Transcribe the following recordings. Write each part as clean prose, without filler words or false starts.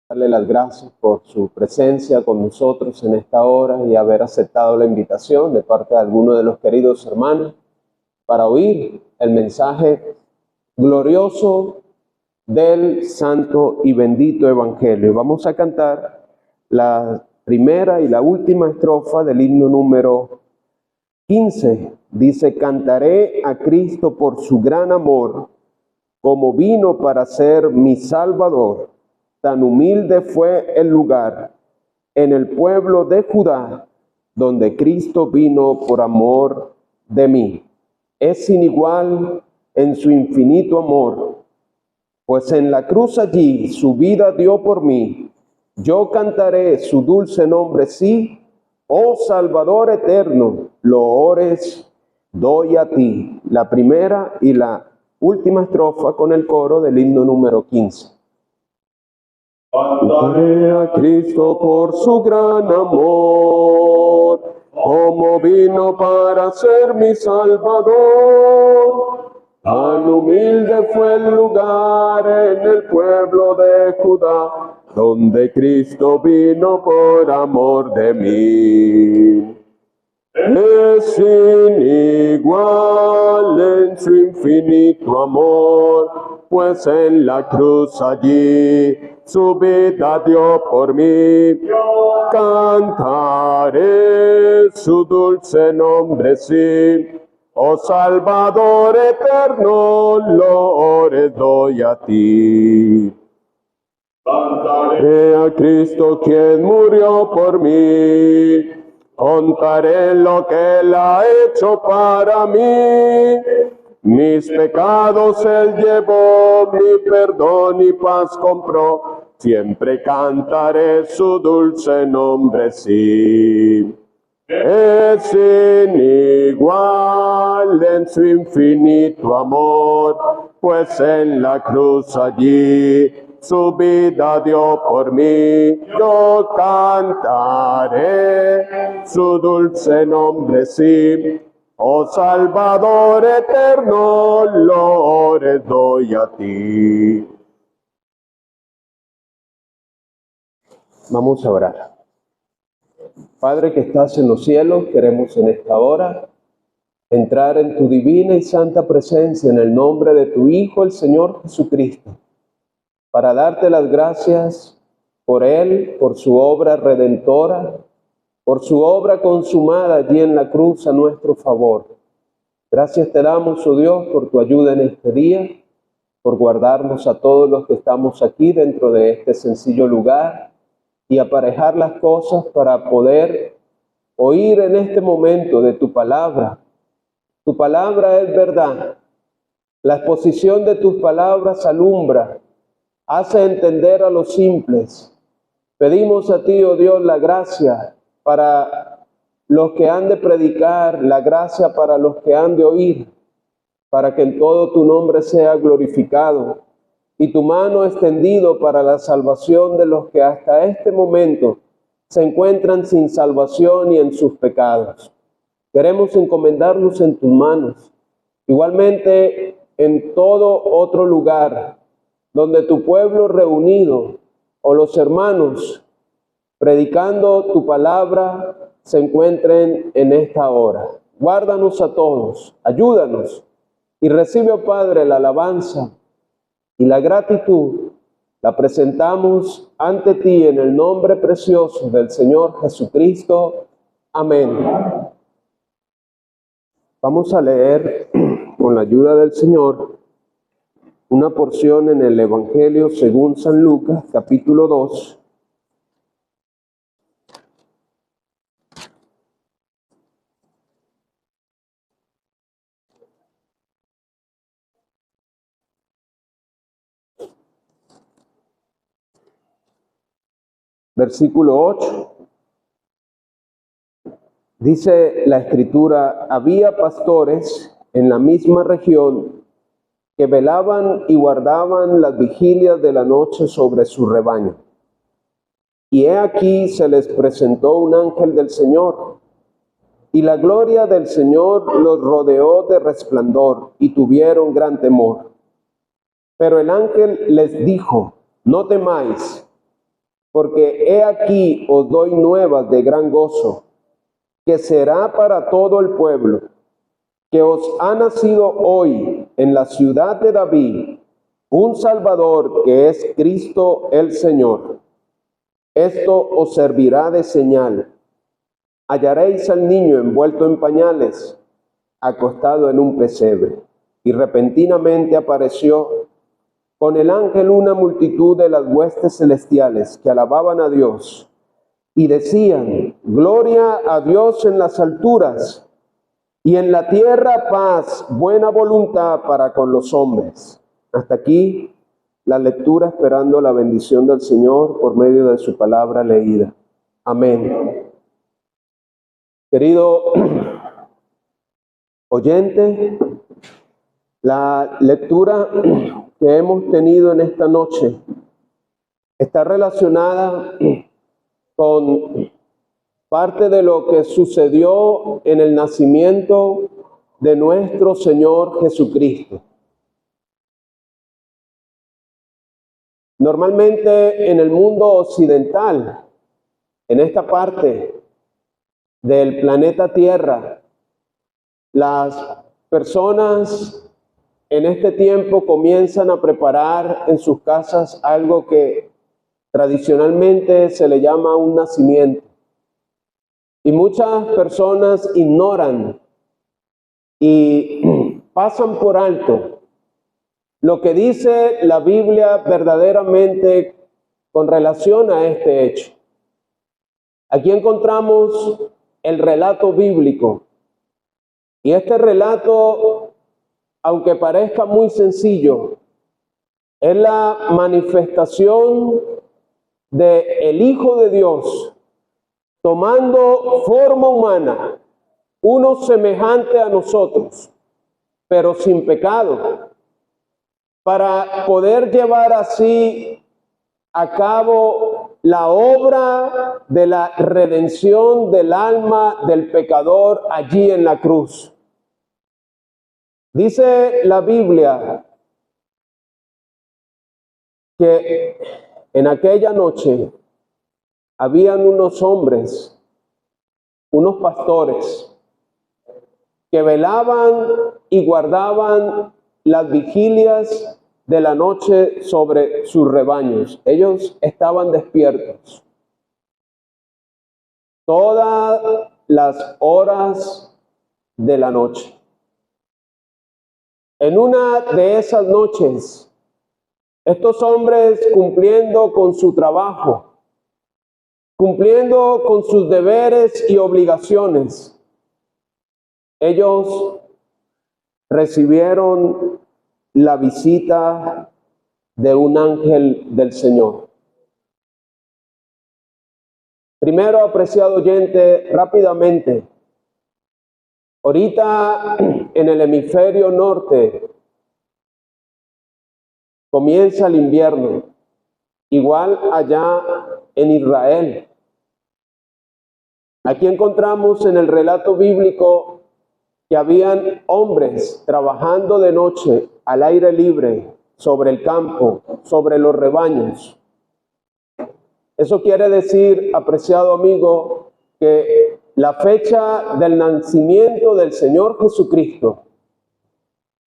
Darle las gracias por su presencia con nosotros en esta hora y haber aceptado la invitación de parte de algunos de los queridos hermanos para oír el mensaje glorioso del santo y bendito evangelio. Vamos a cantar la primera y la última estrofa del himno número 15. Dice: cantaré a Cristo por su gran amor, como vino para ser mi Salvador. Tan humilde fue el lugar en el pueblo de Judá, donde Cristo vino por amor de mí. Es sin igual en su infinito amor, pues en la cruz allí su vida dio por mí. Yo cantaré su dulce nombre, sí, oh Salvador eterno, loores doy a ti. La primera y la última estrofa con el coro del himno número 15. Cantaré a Cristo por su gran amor, como vino para ser mi Salvador. Tan humilde fue el lugar en el pueblo de Judá, donde Cristo vino por amor de mí. Es sin igual en su infinito amor, pues en la cruz allí su vida dio por mí. Cantaré su dulce nombre, sí, oh Salvador eterno, loores doy a ti. Cantaré a Cristo quien murió por mí, contaré lo que Él ha hecho para mí. Mis pecados Él llevó, mi perdón y paz compró. Siempre cantaré su dulce nombre, sí. Es sin igual en su infinito amor, pues en la cruz allí su vida dio por mí. Yo cantaré su dulce nombre, sí, oh Salvador eterno, loores doy a ti. Vamos a orar. Padre que estás en los cielos, queremos en esta hora entrar en tu divina y santa presencia en el nombre de tu Hijo, el Señor Jesucristo, para darte las gracias por Él, por su obra redentora, por su obra consumada allí en la cruz a nuestro favor. Gracias te damos, oh Dios, por tu ayuda en este día, por guardarnos a todos los que estamos aquí dentro de este sencillo lugar y aparejar las cosas para poder oír en este momento de tu palabra. Tu palabra es verdad. La exposición de tus palabras alumbra, hace entender a los simples. Pedimos a ti, oh Dios, la gracia para los que han de predicar, la gracia para los que han de oír, para que en todo tu nombre sea glorificado y tu mano extendido para la salvación de los que hasta este momento se encuentran sin salvación y en sus pecados. Queremos encomendarnos en tus manos. Igualmente en todo otro lugar donde tu pueblo reunido o los hermanos predicando tu palabra se encuentren en esta hora. Guárdanos a todos, ayúdanos y recibe, oh Padre, la alabanza y la gratitud. La presentamos ante ti en el nombre precioso del Señor Jesucristo. Amén. Vamos a leer, con la ayuda del Señor, una porción en el Evangelio según San Lucas, capítulo 2. Versículo 8. Dice la Escritura: había pastores en la misma región que velaban y guardaban las vigilias de la noche sobre su rebaño. Y he aquí se les presentó un ángel del Señor, y la gloria del Señor los rodeó de resplandor, y tuvieron gran temor. Pero el ángel les dijo: no temáis, porque he aquí os doy nuevas de gran gozo, que será para todo el pueblo, que os ha nacido hoy en la ciudad de David un Salvador, que es Cristo el Señor. Esto os servirá de señal. Hallaréis al niño envuelto en pañales, acostado en un pesebre. Y repentinamente apareció con el ángel una multitud de las huestes celestiales que alababan a Dios y decían: gloria a Dios en las alturas, y en la tierra paz, buena voluntad para con los hombres. Hasta aquí la lectura, esperando la bendición del Señor por medio de su palabra leída. Amén. Querido oyente, la lectura que hemos tenido en esta noche está relacionada con parte de lo que sucedió en el nacimiento de nuestro Señor Jesucristo. Normalmente en el mundo occidental, en esta parte del planeta Tierra, las personas en este tiempo comienzan a preparar en sus casas algo que tradicionalmente se le llama un nacimiento. Y muchas personas ignoran y pasan por alto lo que dice la Biblia verdaderamente con relación a este hecho. Aquí encontramos el relato bíblico. Y este relato, aunque parezca muy sencillo, es la manifestación del Hijo de Dios tomando forma humana, uno semejante a nosotros, pero sin pecado, para poder llevar así a cabo la obra de la redención del alma del pecador allí en la cruz. Dice la Biblia que en aquella noche habían unos hombres, unos pastores, que velaban y guardaban las vigilias de la noche sobre sus rebaños. Ellos estaban despiertos todas las horas de la noche. En una de esas noches, estos hombres, cumpliendo con su trabajo, cumpliendo con sus deberes y obligaciones, ellos recibieron la visita de un ángel del Señor. Primero, apreciado oyente, rápidamente, ahorita en el hemisferio norte comienza el invierno, igual allá en Israel. Aquí encontramos en el relato bíblico que habían hombres trabajando de noche al aire libre, sobre el campo, sobre los rebaños. Eso quiere decir, apreciado amigo, que la fecha del nacimiento del Señor Jesucristo,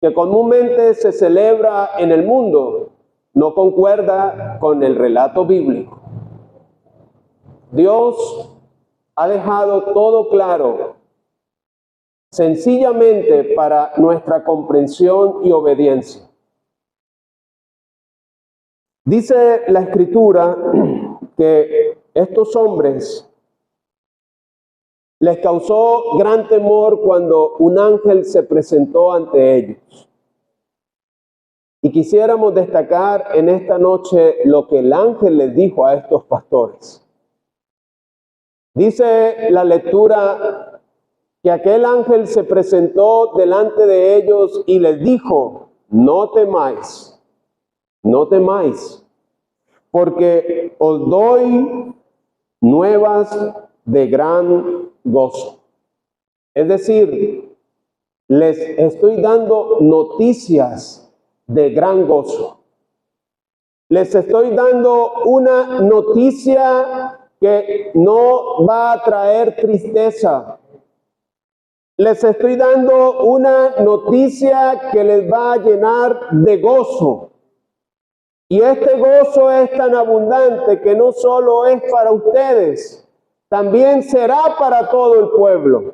que comúnmente se celebra en el mundo, no concuerda con el relato bíblico. Dios ha dejado todo claro, sencillamente para nuestra comprensión y obediencia. Dice la Escritura que estos hombres les causó gran temor cuando un ángel se presentó ante ellos. Y quisiéramos destacar en esta noche lo que el ángel les dijo a estos pastores. Dice la lectura que aquel ángel se presentó delante de ellos y les dijo: no temáis, no temáis, porque os doy nuevas de gran gozo. Es decir, les estoy dando noticias de gran gozo. Les estoy dando una noticia que no va a traer tristeza. Les estoy dando una noticia que les va a llenar de gozo. Y este gozo es tan abundante que no solo es para ustedes, también será para todo el pueblo.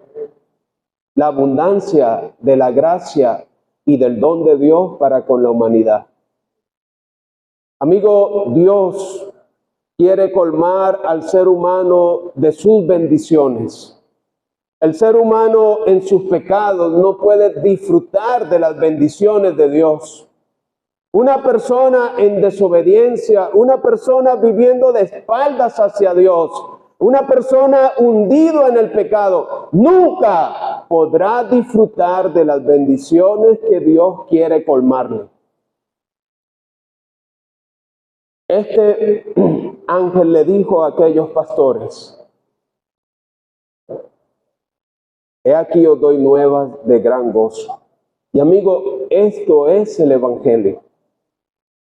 La abundancia de la gracia y del don de Dios para con la humanidad. Amigo, Dios quiere colmar al ser humano de sus bendiciones. El ser humano en sus pecados no puede disfrutar de las bendiciones de Dios. Una persona en desobediencia, una persona viviendo de espaldas hacia Dios, una persona hundido en el pecado, nunca podrá disfrutar de las bendiciones que Dios quiere colmarle. Este ángel le dijo a aquellos pastores: he aquí os doy nuevas de gran gozo. Y amigo, esto es el Evangelio.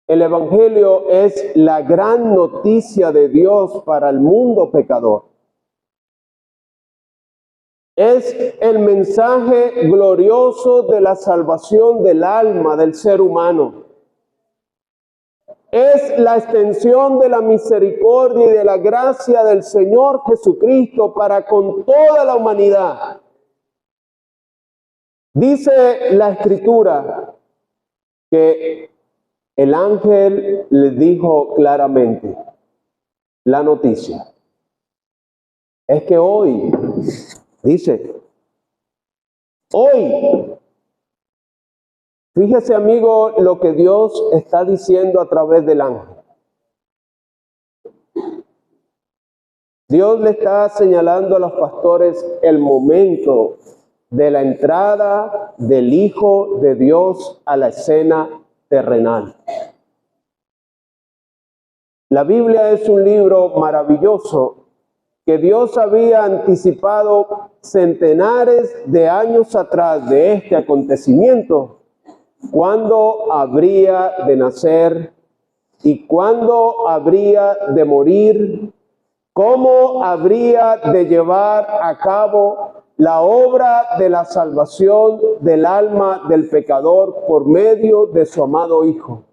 El Evangelio es la gran noticia de Dios para el mundo pecador. Es el mensaje glorioso de la salvación del alma del ser humano. Es la extensión de la misericordia y de la gracia del Señor Jesucristo para con toda la humanidad. Dice la Escritura que el ángel les dijo claramente la noticia. Es que hoy, dice, hoy, fíjese amigo lo que Dios está diciendo a través del ángel. Dios le está señalando a los pastores el momento de la entrada del Hijo de Dios a la escena terrenal. La Biblia es un libro maravilloso que Dios había anticipado centenares de años atrás de este acontecimiento, cuándo habría de nacer y cuándo habría de morir, cómo habría de llevar a cabo la obra de la salvación del alma del pecador por medio de su amado Hijo.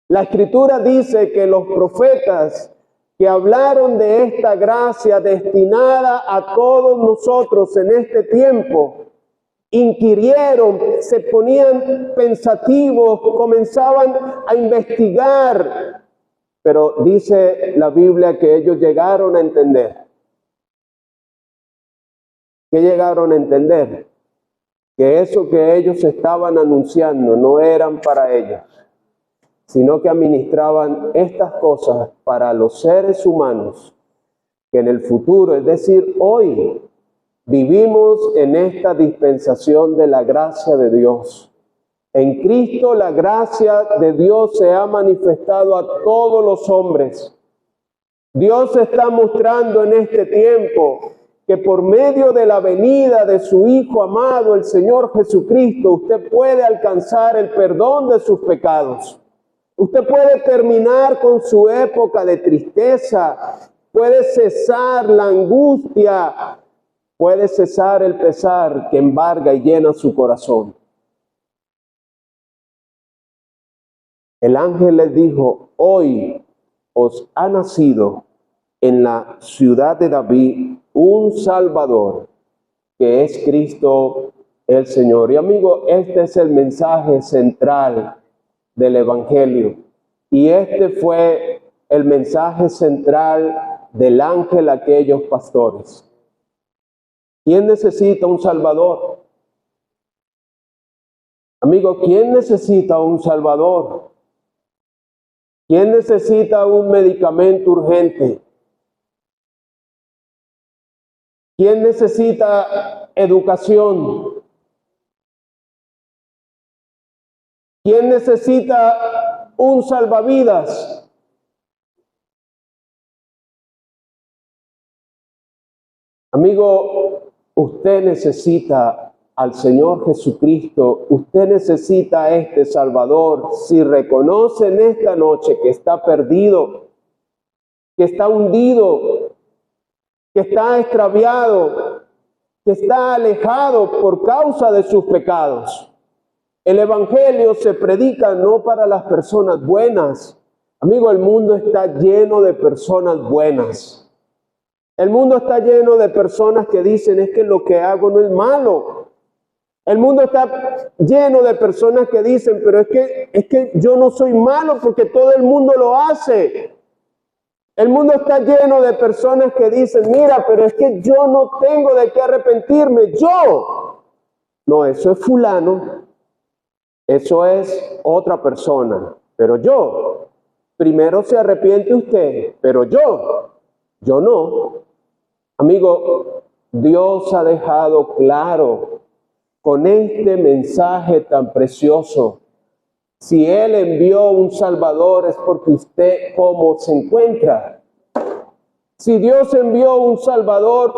La Escritura dice que los profetas que hablaron de esta gracia destinada a todos nosotros en este tiempo, inquirieron, se ponían pensativos, comenzaban a investigar, pero dice la Biblia que ellos llegaron a entender. ¿Qué llegaron a entender? Que eso que ellos estaban anunciando no eran para ellos, sino que administraban estas cosas para los seres humanos que en el futuro, es decir, hoy, vivimos en esta dispensación de la gracia de Dios. En Cristo la gracia de Dios se ha manifestado a todos los hombres. Dios está mostrando en este tiempo que por medio de la venida de su Hijo amado, el Señor Jesucristo, usted puede alcanzar el perdón de sus pecados. Usted puede terminar con su época de tristeza, puede cesar la angustia, puede cesar el pesar que embarga y llena su corazón. El ángel les dijo: hoy os ha nacido en la ciudad de David un Salvador, que es Cristo el Señor. Y amigo, este es el mensaje central del Evangelio. Y este fue el mensaje central del ángel a aquellos pastores. ¿Quién necesita un Salvador? Amigo, ¿quién necesita un Salvador? ¿Quién necesita un medicamento urgente? ¿Quién necesita educación? ¿Quién necesita un salvavidas? Amigo, usted necesita al Señor Jesucristo, usted necesita a este Salvador. Si reconoce en esta noche que está perdido, que está hundido, que está extraviado, que está alejado por causa de sus pecados. El Evangelio se predica no para las personas buenas. Amigo, el mundo está lleno de personas buenas. El mundo está lleno de personas que dicen, es que lo que hago no es malo. El mundo está lleno de personas que dicen, pero es que yo no soy malo porque todo el mundo lo hace. El mundo está lleno de personas que dicen, mira, pero es que yo no tengo de qué arrepentirme, yo. No, eso es fulano, eso es otra persona, pero yo. Primero se arrepiente usted, pero yo no. Amigo, Dios ha dejado claro con este mensaje tan precioso. Si Él envió un Salvador es porque usted, ¿cómo se encuentra? Si Dios envió un Salvador,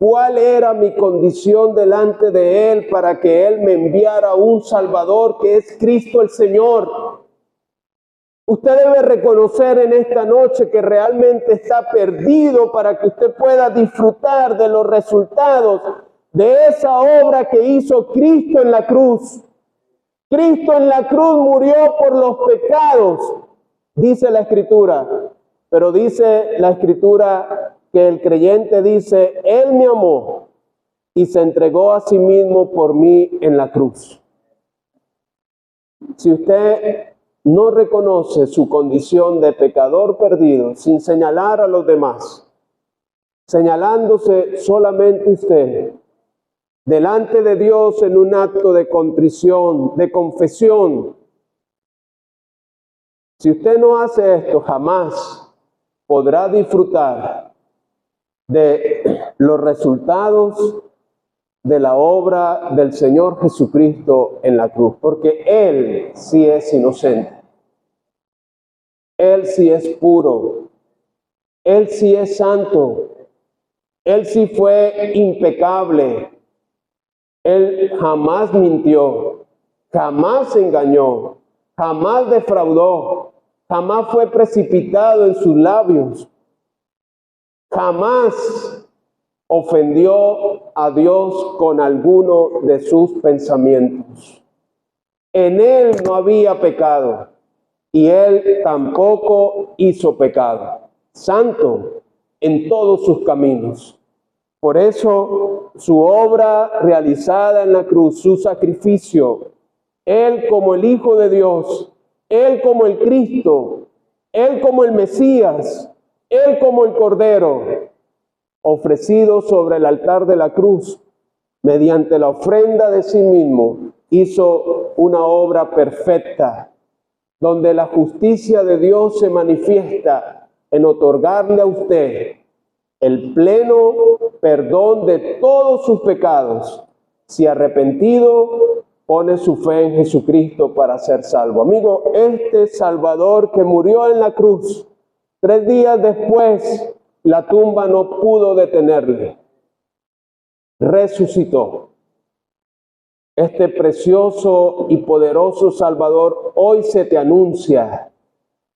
¿cuál era mi condición delante de Él para que Él me enviara un Salvador que es Cristo el Señor? Usted debe reconocer en esta noche que realmente está perdido para que usted pueda disfrutar de los resultados de esa obra que hizo Cristo en la cruz. Cristo en la cruz murió por los pecados, dice la Escritura. Pero dice la Escritura que el creyente dice, Él me amó y se entregó a sí mismo por mí en la cruz. Si usted no reconoce su condición de pecador perdido, sin señalar a los demás, señalándose solamente usted, delante de Dios en un acto de contrición, de confesión. Si usted no hace esto, jamás podrá disfrutar de los resultados de la obra del Señor Jesucristo en la cruz, porque Él sí es inocente, Él sí es puro, Él sí es santo, Él sí fue impecable. Él jamás mintió, jamás engañó, jamás defraudó, jamás fue precipitado en sus labios, jamás ofendió a Dios con alguno de sus pensamientos. En Él no había pecado y Él tampoco hizo pecado. Santo en todos sus caminos. Por eso su obra realizada en la cruz, su sacrificio, Él como el Hijo de Dios, Él como el Cristo, Él como el Mesías, Él como el Cordero, ofrecido sobre el altar de la cruz, mediante la ofrenda de sí mismo, hizo una obra perfecta, donde la justicia de Dios se manifiesta en otorgarle a usted el pleno perdón de todos sus pecados, si arrepentido pone su fe en Jesucristo para ser salvo. Amigo, este Salvador que murió en la cruz, 3 días después, la tumba no pudo detenerle. Resucitó. Este precioso y poderoso Salvador hoy se te anuncia.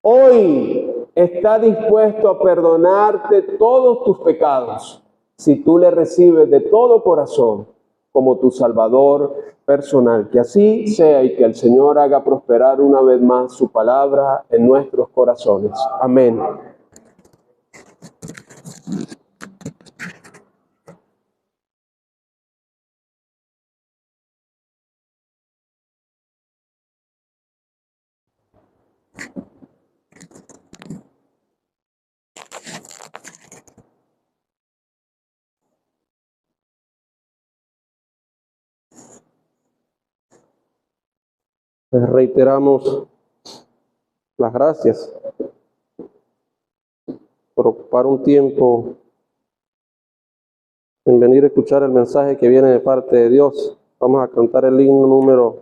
Hoy está dispuesto a perdonarte todos tus pecados si tú le recibes de todo corazón como tu Salvador personal. Que así sea y que el Señor haga prosperar una vez más su palabra en nuestros corazones. Amén. Les reiteramos las gracias por ocupar un tiempo en venir a escuchar el mensaje que viene de parte de Dios. Vamos a cantar el himno número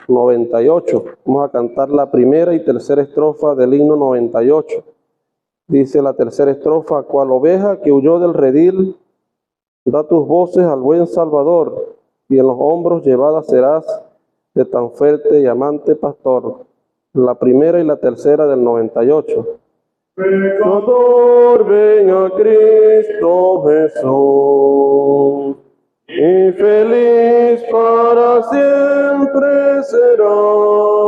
98. Vamos a cantar la primera y tercera estrofa del himno 98. Dice la tercera estrofa: cual oveja que huyó del redil, da tus voces al buen Salvador. y en los hombros llevada serás de tan fuerte y amante pastor. La primera y la tercera del 98. Pecador, ven a Cristo Jesús, y feliz para siempre serás,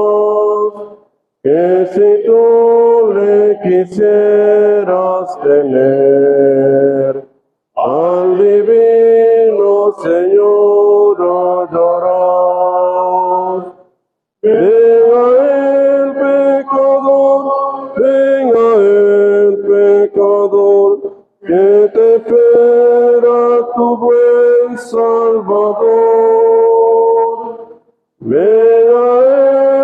que si tú le quisieras tener, al divino Señor hallarás. Venga el pecador, venga el pecador, que te espera tu buen Salvador. Venga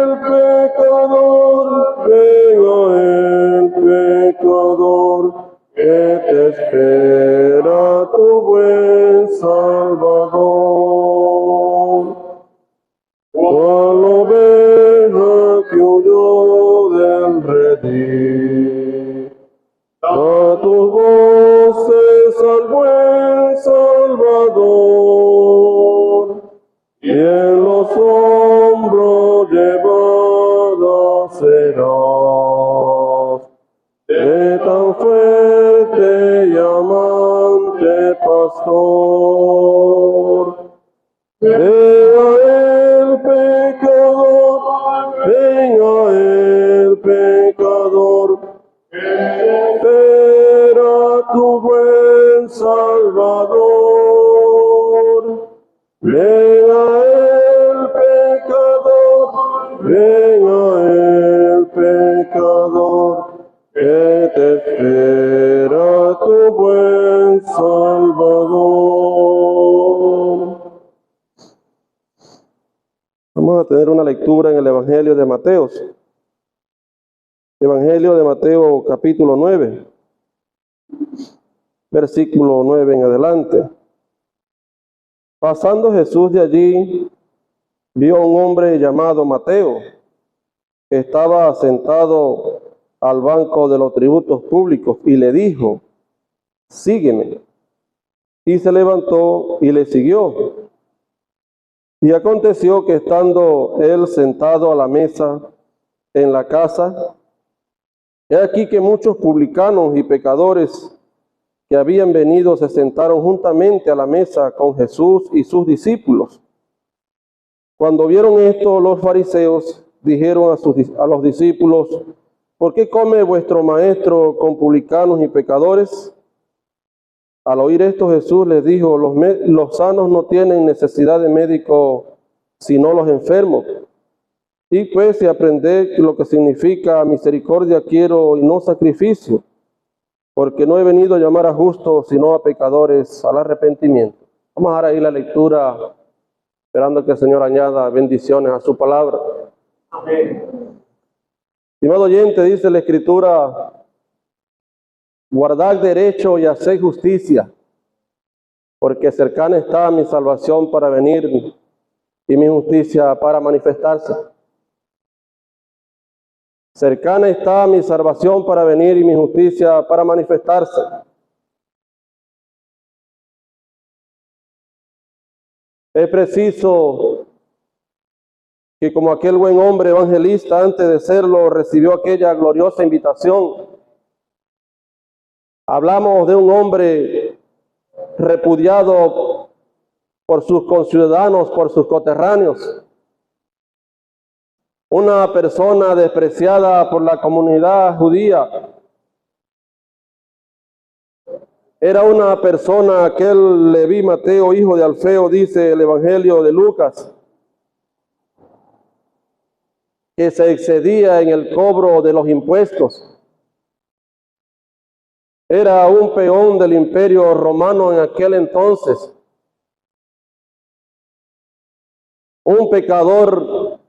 el pecador, venga el pecador, que te espera tu buen Salvador. Cual oveja que huyó del redil, da tus voces al buen Salvador, y en los hombros llevada serás de tan fuerte y amante pastor. Venga el pecador, venga el pecador, que espera tu buen Salvador. Venga el pecador, venga el pecador, que te espera tu buen Salvador. Vamos a tener una lectura en el Evangelio de Mateo. Evangelio de Mateo capítulo 9, versículo 9 en adelante. Pasando Jesús de allí, vio a un hombre llamado Mateo, que estaba sentado al banco de los tributos públicos, y le dijo: sígueme. Y se levantó y le siguió. Y aconteció que estando él sentado a la mesa en la casa, he aquí que muchos publicanos y pecadores que habían venido se sentaron juntamente a la mesa con Jesús y sus discípulos. Cuando vieron esto, los fariseos dijeron a los discípulos: ¿por qué come vuestro maestro con publicanos y pecadores? Al oír esto, Jesús les dijo: los sanos no tienen necesidad de médico, sino los enfermos. Y pues, si aprended lo que significa misericordia quiero y no sacrificio, porque no he venido a llamar a justos, sino a pecadores al arrepentimiento. Vamos a dar ahí la lectura, esperando que el Señor añada bendiciones a su palabra. Amén. Estimado oyente, dice la Escritura: guardad derecho y haced justicia, porque cercana está mi salvación para venir y mi justicia para manifestarse. Cercana está mi salvación para venir y mi justicia para manifestarse. Es preciso que, como aquel buen hombre evangelista, antes de serlo, recibió aquella gloriosa invitación. Hablamos de un hombre repudiado por sus conciudadanos, por sus coterráneos. Una persona despreciada por la comunidad judía. Era una persona, aquel Leví Mateo, hijo de Alfeo, dice el Evangelio de Lucas, que se excedía en el cobro de los impuestos. Era un peón del imperio romano en aquel entonces. Un pecador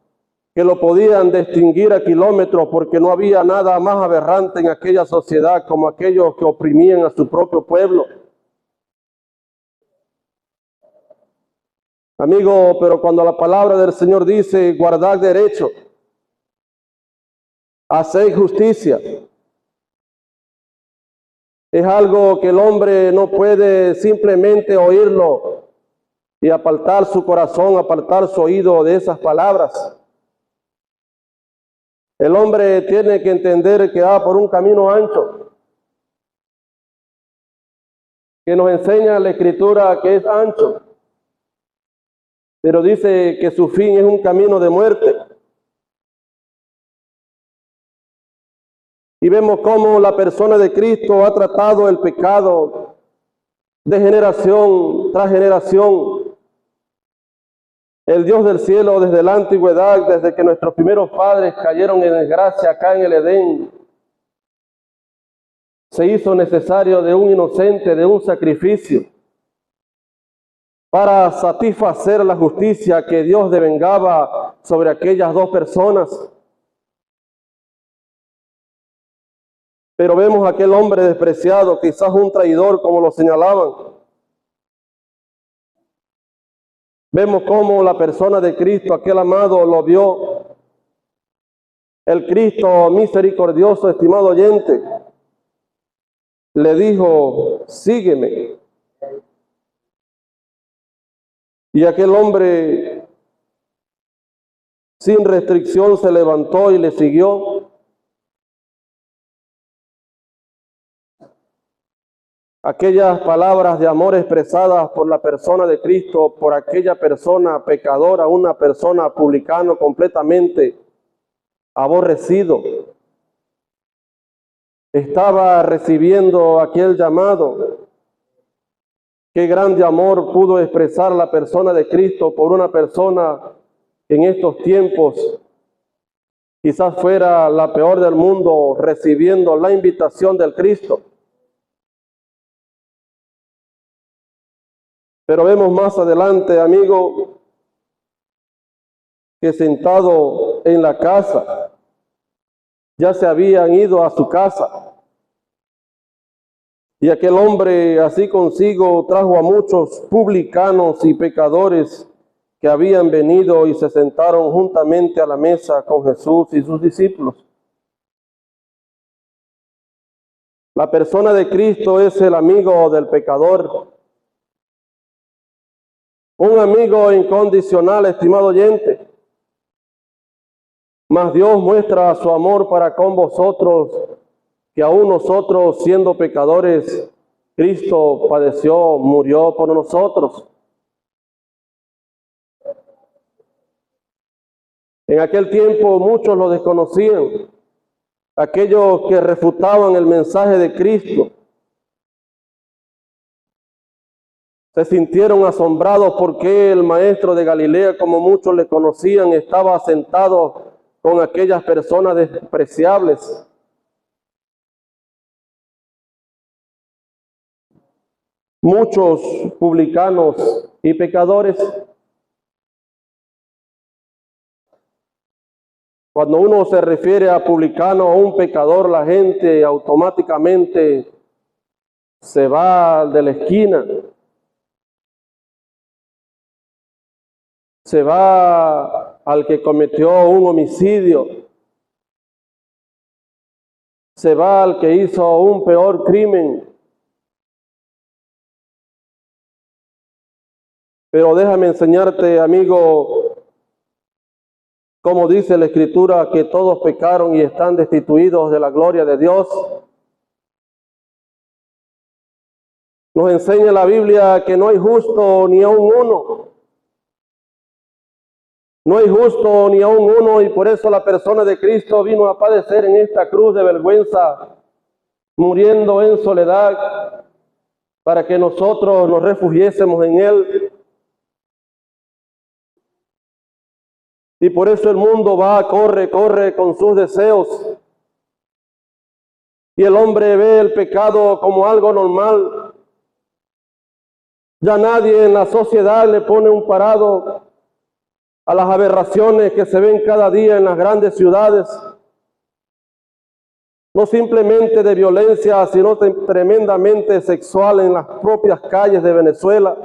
que lo podían distinguir a kilómetros, porque no había nada más aberrante en aquella sociedad como aquellos que oprimían a su propio pueblo. Amigo, pero cuando la palabra del Señor dice: guardad derecho, haced justicia, es algo que el hombre no puede simplemente oírlo y apartar su corazón, apartar su oído de esas palabras. El hombre tiene que entender que va por un camino ancho, que nos enseña la Escritura que es ancho, pero dice que su fin es un camino de muerte. Y vemos cómo la persona de Cristo ha tratado el pecado de generación tras generación. El Dios del cielo desde la antigüedad, desde que nuestros primeros padres cayeron en desgracia acá en el Edén, se hizo necesario de un inocente, de un sacrificio, para satisfacer la justicia que Dios devengaba sobre aquellas dos personas. Pero vemos a aquel hombre despreciado, quizás un traidor, como lo señalaban. Vemos cómo la persona de Cristo, aquel amado, lo vio. El Cristo misericordioso, estimado oyente, le dijo, sígueme. Y aquel hombre, sin restricción, se levantó y le siguió. Aquellas palabras de amor expresadas por la persona de Cristo, por aquella persona pecadora, una persona publicano completamente aborrecido, estaba recibiendo aquel llamado. Qué grande amor pudo expresar la persona de Cristo por una persona que en estos tiempos quizás fuera la peor del mundo, recibiendo la invitación del Cristo. Pero vemos más adelante, amigo, que sentado en la casa, ya se habían ido a su casa. Y aquel hombre así consigo trajo a muchos publicanos y pecadores que habían venido y se sentaron juntamente a la mesa con Jesús y sus discípulos. La persona de Cristo es el amigo del pecador. Un amigo incondicional, estimado oyente. Mas Dios muestra su amor para con vosotros, que aún nosotros siendo pecadores, Cristo padeció, murió por nosotros. En aquel tiempo muchos lo desconocían, aquellos que refutaban el mensaje de Cristo. Se sintieron asombrados porque el maestro de Galilea, como muchos le conocían, estaba sentado con aquellas personas despreciables. Muchos publicanos y pecadores. Cuando uno se refiere a publicano o a un pecador, la gente automáticamente se va de la esquina. Se va al que cometió un homicidio. Se va al que hizo un peor crimen. Pero déjame enseñarte, amigo, como dice la Escritura, que todos pecaron y están destituidos de la gloria de Dios. Nos enseña la Biblia que no hay justo ni aun uno. No hay justo ni aun uno, y por eso la persona de Cristo vino a padecer en esta cruz de vergüenza, muriendo en soledad, para que nosotros nos refugiésemos en Él. Y por eso el mundo va, corre con sus deseos. Y el hombre ve el pecado como algo normal. Ya nadie en la sociedad le pone un parado a las aberraciones que se ven cada día en las grandes ciudades, no simplemente de violencia, sino tremendamente sexual en las propias calles de Venezuela.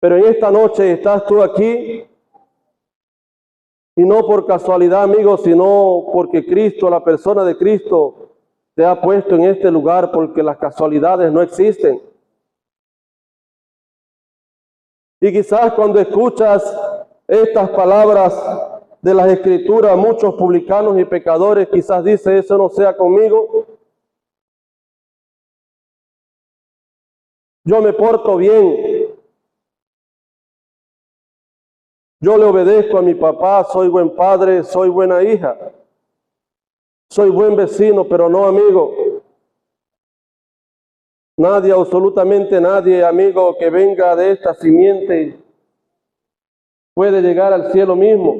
Pero en esta noche estás tú aquí, y no por casualidad, amigo, sino porque Cristo, la persona de Cristo, te ha puesto en este lugar, porque las casualidades no existen. Y quizás cuando escuchas estas palabras de las Escrituras, muchos publicanos y pecadores quizás dicen, eso no sea conmigo. Yo me porto bien. Yo le obedezco a mi papá, soy buen padre, soy buena hija. Soy buen vecino, pero no amigo. Nadie, absolutamente nadie, amigo, que venga de esta simiente puede llegar al cielo mismo.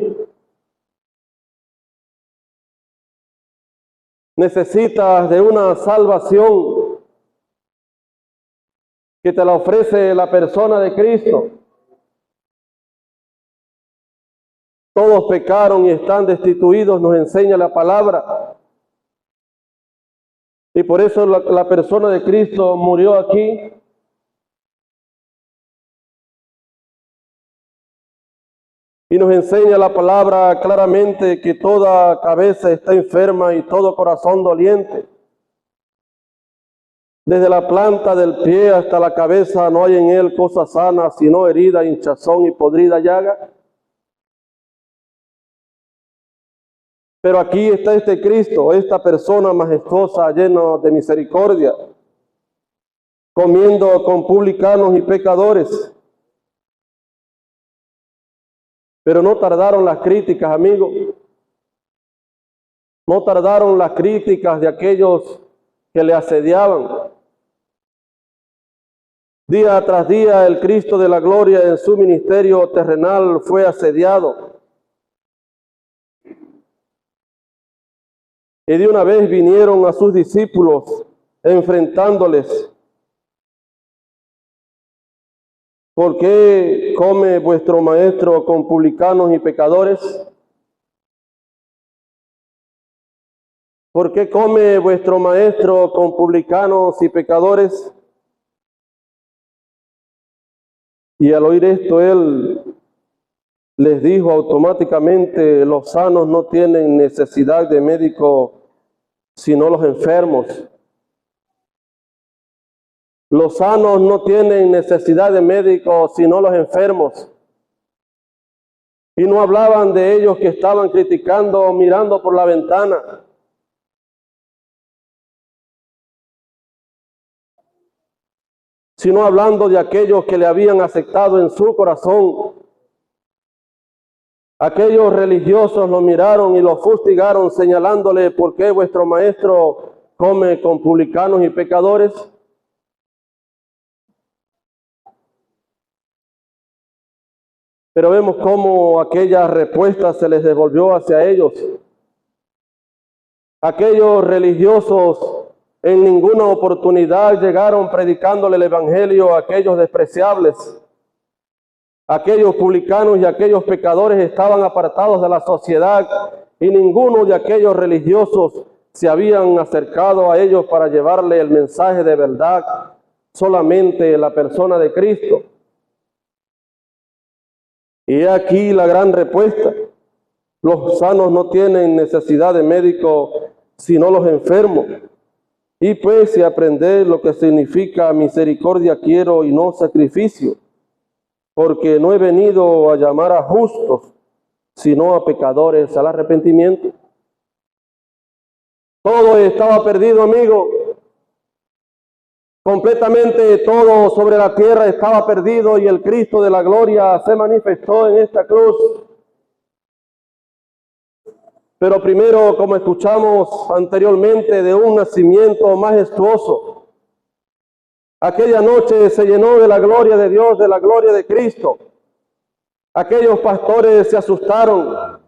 Necesitas de una salvación que te la ofrece la persona de Cristo. Todos pecaron y están destituidos, nos enseña la palabra. Y por eso la persona de Cristo murió aquí. Y nos enseña la palabra claramente que toda cabeza está enferma y todo corazón doliente. Desde la planta del pie hasta la cabeza no hay en él cosa sana, sino herida, hinchazón y podrida llaga. Pero aquí está este Cristo, esta persona majestuosa, lleno de misericordia, comiendo con publicanos y pecadores. Pero no tardaron las críticas, amigos. No tardaron las críticas de aquellos que le asediaban. Día tras día el Cristo de la gloria en su ministerio terrenal fue asediado. Y de una vez vinieron a sus discípulos enfrentándoles. ¿Por qué come vuestro maestro con publicanos y pecadores? ¿Por qué come vuestro maestro con publicanos y pecadores? Y al oír esto, él les dijo automáticamente, los sanos no tienen necesidad de médico, sino los enfermos. Los sanos no tienen necesidad de médicos, sino los enfermos. Y no hablaban de ellos que estaban criticando, mirando por la ventana. Sino hablando de aquellos que le habían aceptado en su corazón. Aquellos religiosos lo miraron y lo fustigaron, señalándole, ¿por qué vuestro maestro come con publicanos y pecadores? Pero vemos cómo aquella respuesta se les devolvió hacia ellos. Aquellos religiosos en ninguna oportunidad llegaron predicándole el evangelio a aquellos despreciables. Aquellos publicanos y aquellos pecadores estaban apartados de la sociedad y ninguno de aquellos religiosos se habían acercado a ellos para llevarle el mensaje de verdad, solamente la persona de Cristo. Y aquí la gran respuesta: los sanos no tienen necesidad de médico, sino los enfermos. Y pues si aprender lo que significa misericordia quiero y no sacrificio, porque no he venido a llamar a justos, sino a pecadores al arrepentimiento. Todo estaba perdido, amigo. Completamente todo sobre la tierra estaba perdido y el Cristo de la gloria se manifestó en esta cruz. Pero primero, como escuchamos anteriormente, de un nacimiento majestuoso. Aquella noche se llenó de la gloria de Dios, de la gloria de Cristo. Aquellos pastores se asustaron,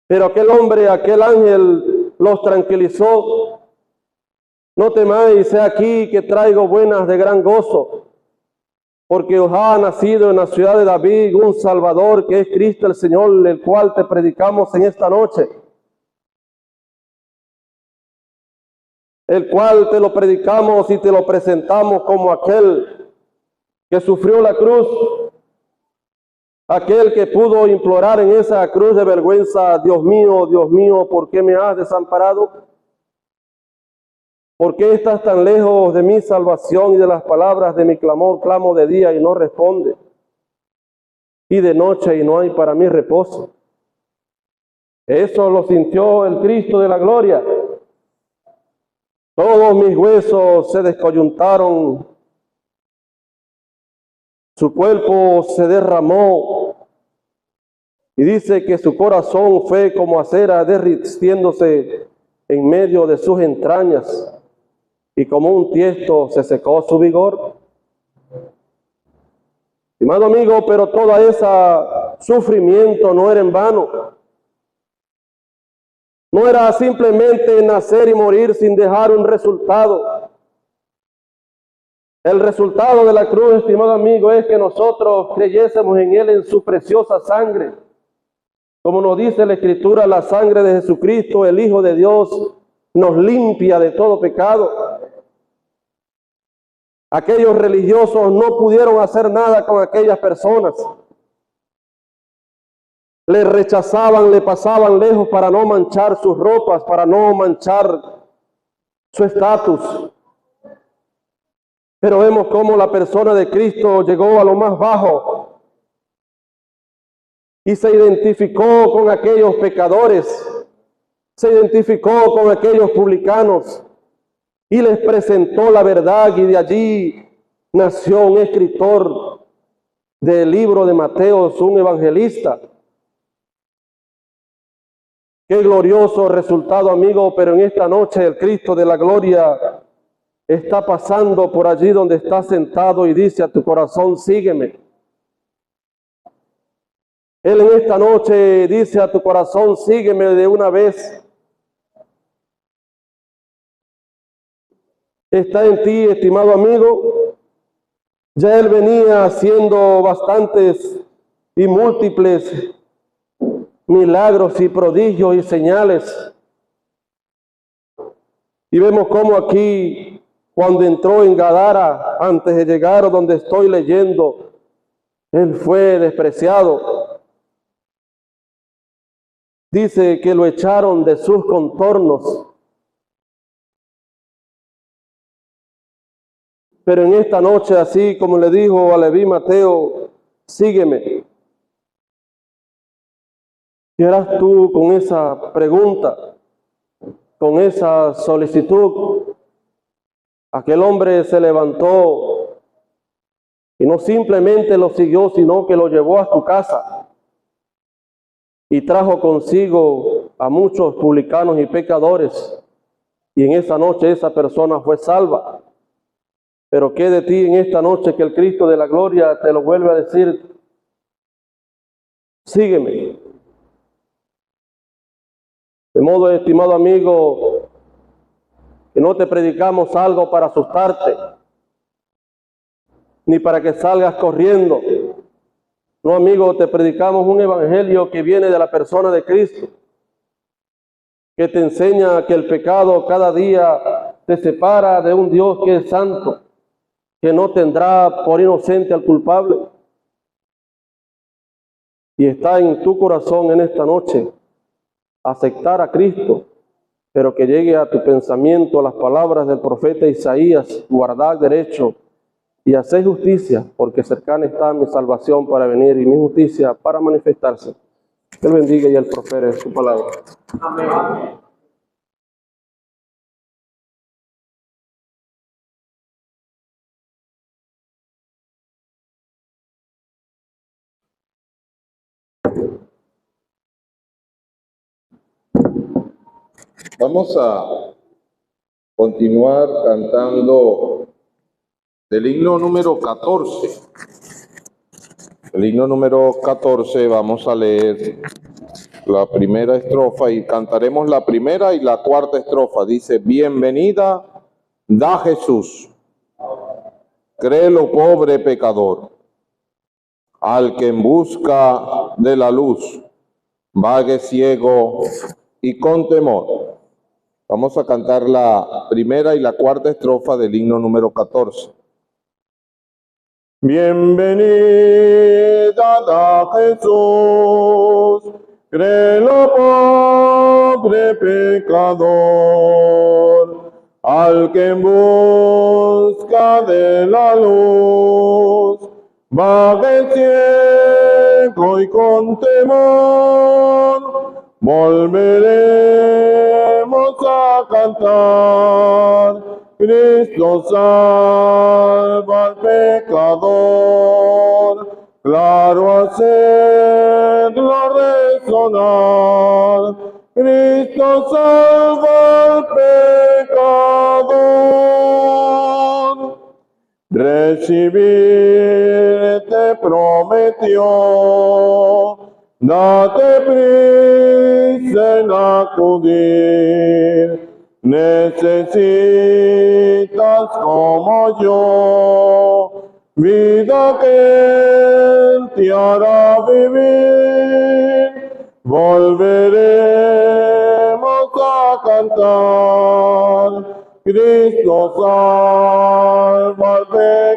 pero aquel hombre, aquel ángel los tranquilizó. No temáis, he aquí que traigo buenas de gran gozo, porque os ha nacido en la ciudad de David un Salvador, que es Cristo el Señor, el cual te predicamos en esta noche. El cual te lo predicamos y te lo presentamos como aquel que sufrió la cruz, aquel que pudo implorar en esa cruz de vergüenza, Dios mío, ¿por qué me has desamparado? ¿Por qué estás tan lejos de mi salvación y de las palabras de mi clamor? Clamo de día y no responde, y de noche y no hay para mí reposo. Eso lo sintió el Cristo de la gloria. Todos mis huesos se descoyuntaron, su cuerpo se derramó, y dice que su corazón fue como acera derritiéndose en medio de sus entrañas, y como un tiesto se secó su vigor. Estimado amigo, pero todo ese sufrimiento no era en vano. No era simplemente nacer y morir sin dejar un resultado. El resultado de la cruz, estimado amigo, es que nosotros creyésemos en Él, en su preciosa sangre. Como nos dice la Escritura, la sangre de Jesucristo, el Hijo de Dios, nos limpia de todo pecado. Aquellos religiosos no pudieron hacer nada con aquellas personas. Le rechazaban, le pasaban lejos para no manchar sus ropas, para no manchar su estatus. Pero vemos cómo la persona de Cristo llegó a lo más bajo y se identificó con aquellos pecadores, se identificó con aquellos publicanos y les presentó la verdad, y de allí nació un escritor del libro de Mateo, un evangelista. Qué glorioso resultado, amigo, pero en esta noche el Cristo de la gloria está pasando por allí donde está sentado y dice a tu corazón, sígueme. Él en esta noche dice a tu corazón, sígueme de una vez. Está en ti, estimado amigo. Ya Él venía haciendo bastantes y múltiples milagros y prodigios y señales. Y vemos cómo aquí, cuando entró en Gadara, antes de llegar a donde estoy leyendo, Él fue despreciado. Dice que lo echaron de sus contornos. Pero en esta noche, así como le dijo a Leví Mateo, sígueme. ¿Qué harás tú con esa pregunta, con esa solicitud? Aquel hombre se levantó y no simplemente lo siguió, sino que lo llevó a su casa y trajo consigo a muchos publicanos y pecadores. Y en esa noche esa persona fue salva. Pero ¿qué de ti en esta noche que el Cristo de la gloria te lo vuelve a decir? Sígueme. De modo, estimado amigo, que no te predicamos algo para asustarte, ni para que salgas corriendo. No, amigo, te predicamos un evangelio que viene de la persona de Cristo, que te enseña que el pecado cada día te separa de un Dios que es santo, que no tendrá por inocente al culpable. Y está en tu corazón en esta noche aceptar a Cristo, pero que llegue a tu pensamiento las palabras del profeta Isaías: guardad derecho y haced justicia, porque cercana está mi salvación para venir y mi justicia para manifestarse. Que Él bendiga y Él prospere su palabra. Amén. Vamos a continuar cantando del himno número 14. El himno número 14, vamos a leer la primera estrofa y cantaremos la primera y la cuarta estrofa. Dice: bienvenida da Jesús, créelo pobre pecador, al que en busca de la luz vague ciego y con temor. Vamos a cantar la primera y la cuarta estrofa del himno número 14. Bienvenida da Jesús, créelo pobre pecador, al que en busca de la luz vague ciego y con temor, volveremos a cantar. Cristo salva al pecador, claro hacerlo resonar. Cristo salva al pecador. Recibir te prometió, date prisa en acudir. Necesitas como yo vida que Él te hará vivir. Volveremos a cantar. Cristo salva al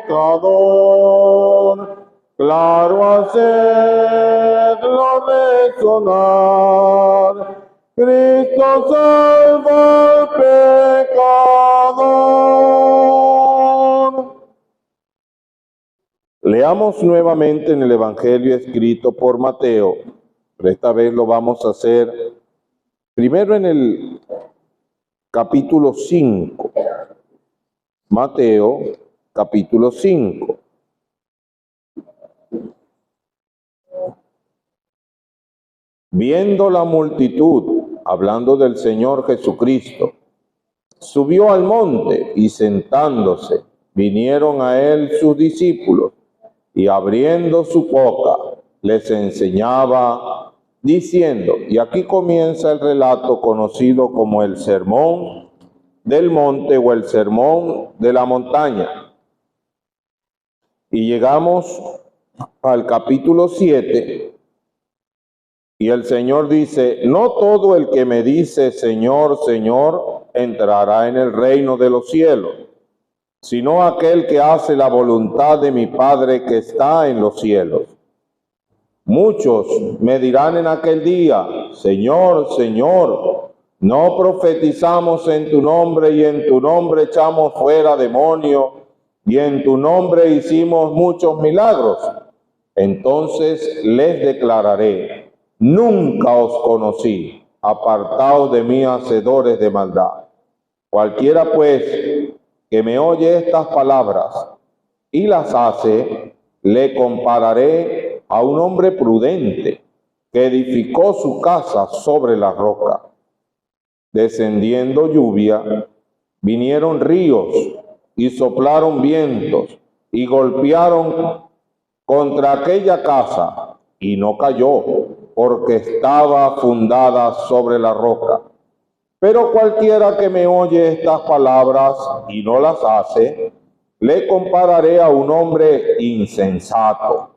pecador, claro hacerlo resonar. Cristo salva al pecador. Leamos nuevamente en el Evangelio escrito por Mateo, pero esta vez lo vamos a hacer primero en el capítulo 5. Mateo, capítulo 5. Viendo la multitud, hablando del Señor Jesucristo, subió al monte y sentándose, vinieron a él sus discípulos, y abriendo su boca, les enseñaba, diciendo, y aquí comienza el relato conocido como el Sermón del Monte o el Sermón de la Montaña. Y llegamos al capítulo 7, y el Señor dice, no todo el que me dice, Señor, Señor, entrará en el reino de los cielos, sino aquel que hace la voluntad de mi Padre que está en los cielos. Muchos me dirán en aquel día, Señor, Señor, ¿no profetizamos en tu nombre y en tu nombre echamos fuera demonios y en tu nombre hicimos muchos milagros? Entonces les declararé, nunca os conocí, apartaos de mí, hacedores de maldad. Cualquiera pues que me oye estas palabras y las hace, le compararé a un hombre prudente que edificó su casa sobre la roca. Descendiendo lluvia, vinieron ríos y soplaron vientos y golpearon contra aquella casa y no cayó, porque estaba fundada sobre la roca. Pero cualquiera que me oye estas palabras y no las hace, le compararé a un hombre insensato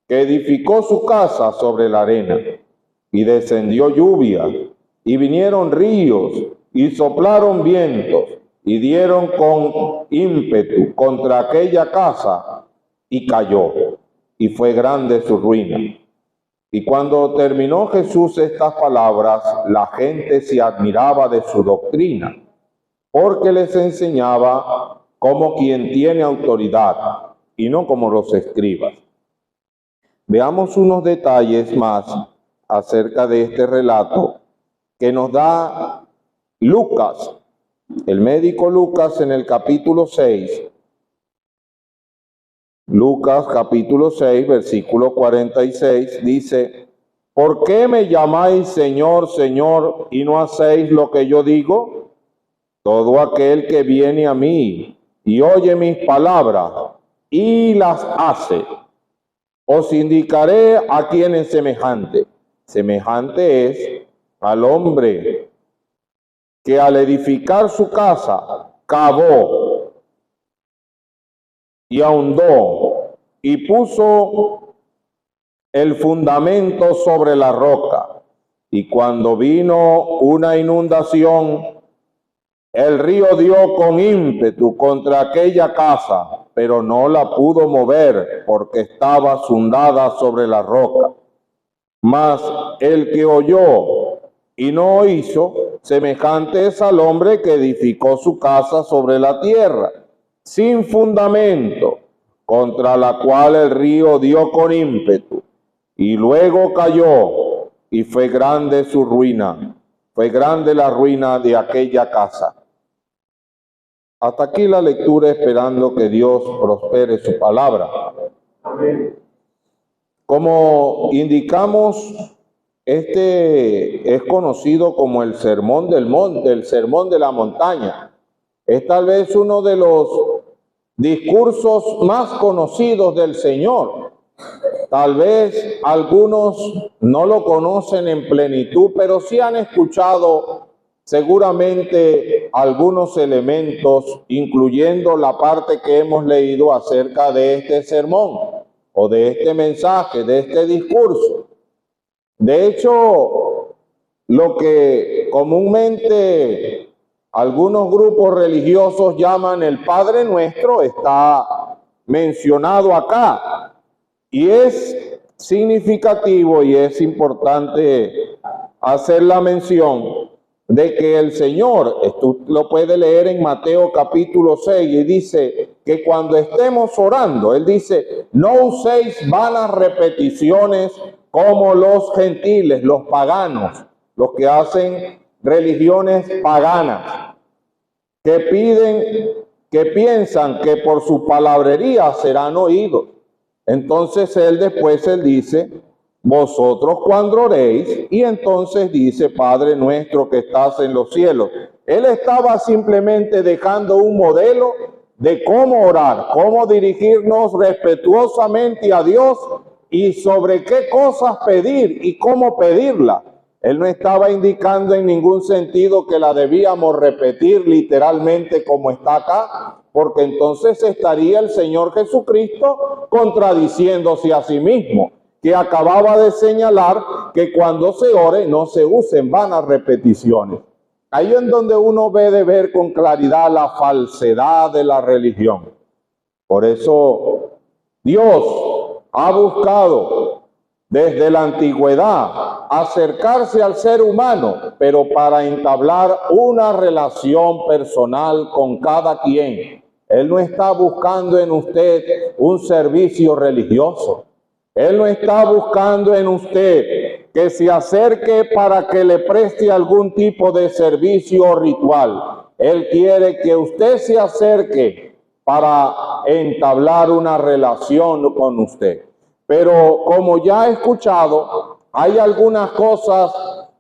que edificó su casa sobre la arena, y descendió lluvia, y vinieron ríos, y soplaron vientos, y dieron con ímpetu contra aquella casa, y cayó, y fue grande su ruina. Y cuando terminó Jesús estas palabras, la gente se admiraba de su doctrina, porque les enseñaba como quien tiene autoridad, y no como los escribas. Veamos unos detalles más acerca de este relato que nos da Lucas, el médico Lucas, en el capítulo 6. Lucas capítulo 6, versículo 46, dice, ¿por qué me llamáis Señor, Señor, y no hacéis lo que yo digo? Todo aquel que viene a mí y oye mis palabras y las hace, os indicaré a quién es semejante. Semejante es al hombre que al edificar su casa cavó y ahondó y puso el fundamento sobre la roca. Y cuando vino una inundación, el río dio con ímpetu contra aquella casa, pero no la pudo mover porque estaba fundada sobre la roca. Mas el que oyó y no hizo, semejante es al hombre que edificó su casa sobre la tierra, sin fundamento, contra la cual el río dio con ímpetu, y luego cayó, y fue grande su ruina, fue grande la ruina de aquella casa. Hasta aquí la lectura, esperando que Dios prospere su palabra. Como indicamos, este es conocido como el Sermón del Monte, el Sermón de la Montaña. Es tal vez uno de los discursos más conocidos del Señor. Tal vez algunos no lo conocen en plenitud, pero sí han escuchado seguramente algunos elementos, incluyendo la parte que hemos leído acerca de este sermón o de este mensaje, de este discurso. De hecho, lo que comúnmente algunos grupos religiosos llaman el Padre Nuestro está mencionado acá. Y es significativo y es importante hacer la mención de que el Señor, esto lo puede leer en Mateo capítulo 6, y dice que cuando estemos orando, Él dice, no uséis vanas repeticiones como los gentiles, los paganos, los que hacen religiones paganas, que piensan que por su palabrería serán oídos. Entonces él dice, vosotros cuando oréis, y entonces dice, Padre nuestro que estás en los cielos. Él estaba simplemente dejando un modelo de cómo orar, cómo dirigirnos respetuosamente a Dios y sobre qué cosas pedir y cómo pedirla. Él no estaba indicando en ningún sentido que la debíamos repetir literalmente como está acá, porque entonces estaría el Señor Jesucristo contradiciéndose a sí mismo, que acababa de señalar que cuando se ore no se usen vanas repeticiones. Ahí es donde uno ve de ver con claridad la falsedad de la religión. Por eso Dios ha buscado desde la antigüedad acercarse al ser humano, pero para entablar una relación personal con cada quien. Él no está buscando en usted un servicio religioso. Él no está buscando en usted que se acerque para que le preste algún tipo de servicio ritual. Él quiere que usted se acerque para entablar una relación con usted. Pero como ya he escuchado, hay algunas cosas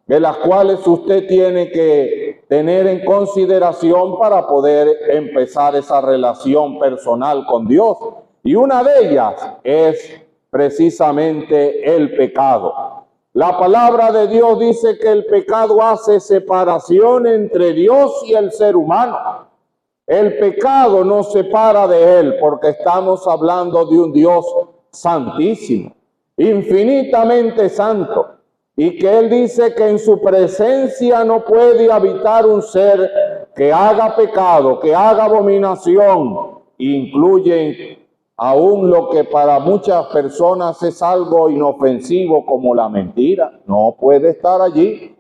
de las cuales usted tiene que tener en consideración para poder empezar esa relación personal con Dios. Y una de ellas es precisamente el pecado. La palabra de Dios dice que el pecado hace separación entre Dios y el ser humano. El pecado nos separa de Él porque estamos hablando de un Dios santísimo, infinitamente santo, y que Él dice que en su presencia no puede habitar un ser que haga pecado, que haga abominación. Incluyen aún lo que para muchas personas es algo inofensivo como la mentira. No puede estar allí.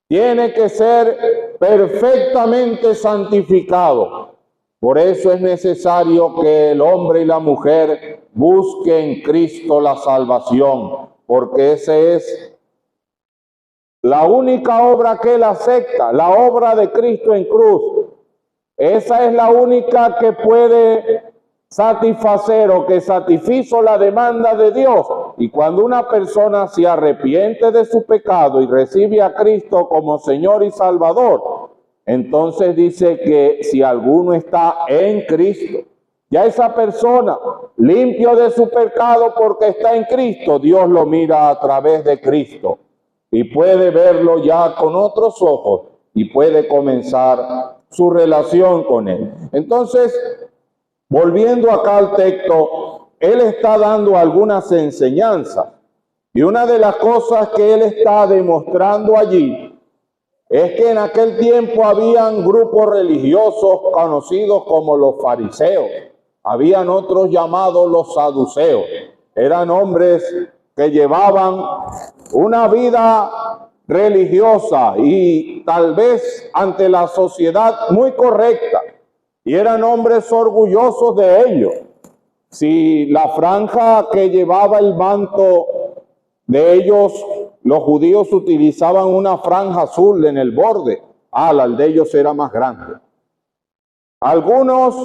Tiene que ser perfectamente santificado. Por eso es necesario que el hombre y la mujer busquen en Cristo la salvación, porque esa es la única obra que Él acepta, la obra de Cristo en cruz. Esa es la única que puede satisfacer o que satisfizo la demanda de Dios. Y cuando una persona se arrepiente de su pecado y recibe a Cristo como Señor y Salvador, entonces dice que si alguno está en Cristo, ya esa persona, limpio de su pecado porque está en Cristo, Dios lo mira a través de Cristo y puede verlo ya con otros ojos y puede comenzar su relación con Él. Entonces, volviendo acá al texto, Él está dando algunas enseñanzas. Y una de las cosas que Él está demostrando allí es que en aquel tiempo habían grupos religiosos conocidos como los fariseos. Habían otros llamados los saduceos. Eran hombres que llevaban una vida religiosa y tal vez ante la sociedad muy correcta, y eran hombres orgullosos de ello. Si la franja que llevaba el manto de ellos, los judíos utilizaban una franja azul en el borde, la de ellos era más grande. Algunos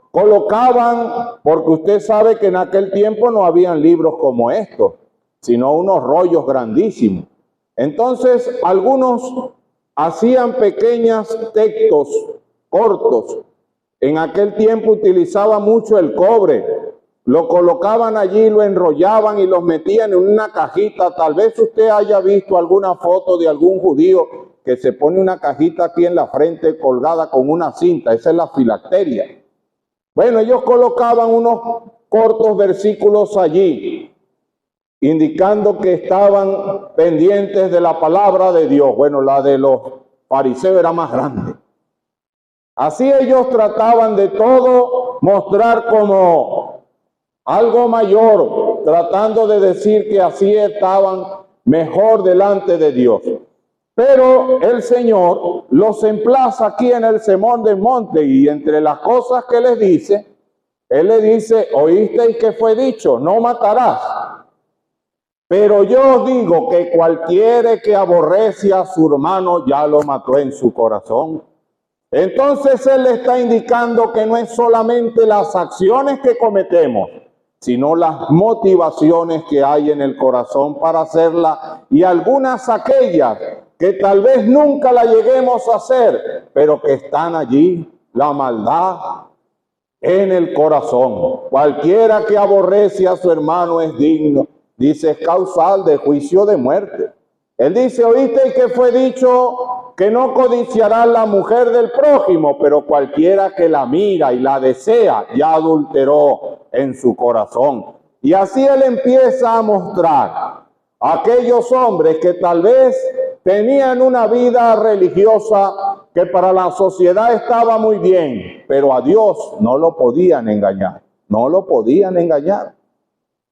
colocaban, porque usted sabe que en aquel tiempo no habían libros como estos, sino unos rollos grandísimos. Entonces, algunos hacían pequeños textos cortos. En aquel tiempo utilizaban mucho el cobre. Lo colocaban allí, lo enrollaban y los metían en una cajita. Tal vez usted haya visto alguna foto de algún judío que se pone una cajita aquí en la frente colgada con una cinta. Esa es la filacteria. Bueno, ellos colocaban unos cortos versículos allí, indicando que estaban pendientes de la palabra de Dios. Bueno, la de los fariseos era más grande. Así ellos trataban de todo mostrar como algo mayor, tratando de decir que así estaban mejor delante de Dios. Pero el Señor los emplaza aquí en el Sermón del Monte, y entre las cosas que les dice, Él le dice: oísteis que fue dicho, no matarás. Pero yo os digo que cualquiera que aborrece a su hermano ya lo mató en su corazón. Entonces Él le está indicando que no es solamente las acciones que cometemos, sino las motivaciones que hay en el corazón para hacerla, y algunas aquellas que tal vez nunca la lleguemos a hacer, pero que están allí, la maldad en el corazón. Cualquiera que aborrece a su hermano es digno, dice, es causal de juicio de muerte. Él dice: oíste que fue dicho que no codiciará la mujer del prójimo, pero cualquiera que la mira y la desea ya adulteró en su corazón. Y así Él empieza a mostrar a aquellos hombres que tal vez tenían una vida religiosa que para la sociedad estaba muy bien, pero a Dios no lo podían engañar, no lo podían engañar.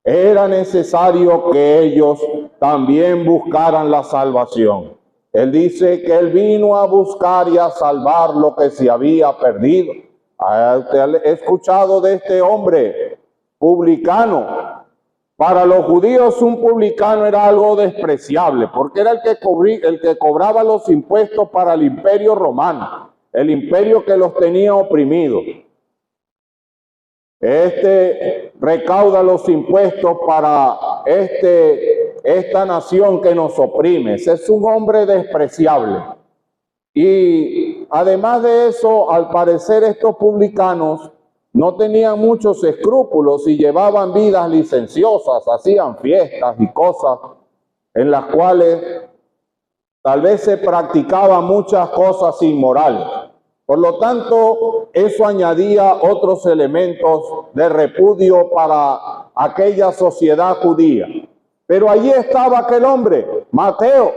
Era necesario que ellos también buscaran la salvación. Él dice que Él vino a buscar y a salvar lo que se había perdido. ¿Usted ha escuchado de este hombre publicano? Para los judíos un publicano era algo despreciable, porque era el que cobraba los impuestos para el imperio romano, el imperio que los tenía oprimidos. Este recauda los impuestos para esta nación que nos oprime. Ese es un hombre despreciable. Y además de eso, al parecer estos publicanos no tenían muchos escrúpulos y llevaban vidas licenciosas, hacían fiestas y cosas en las cuales tal vez se practicaban muchas cosas inmorales. Por lo tanto, eso añadía otros elementos de repudio para aquella sociedad judía. Pero allí estaba aquel hombre, Mateo,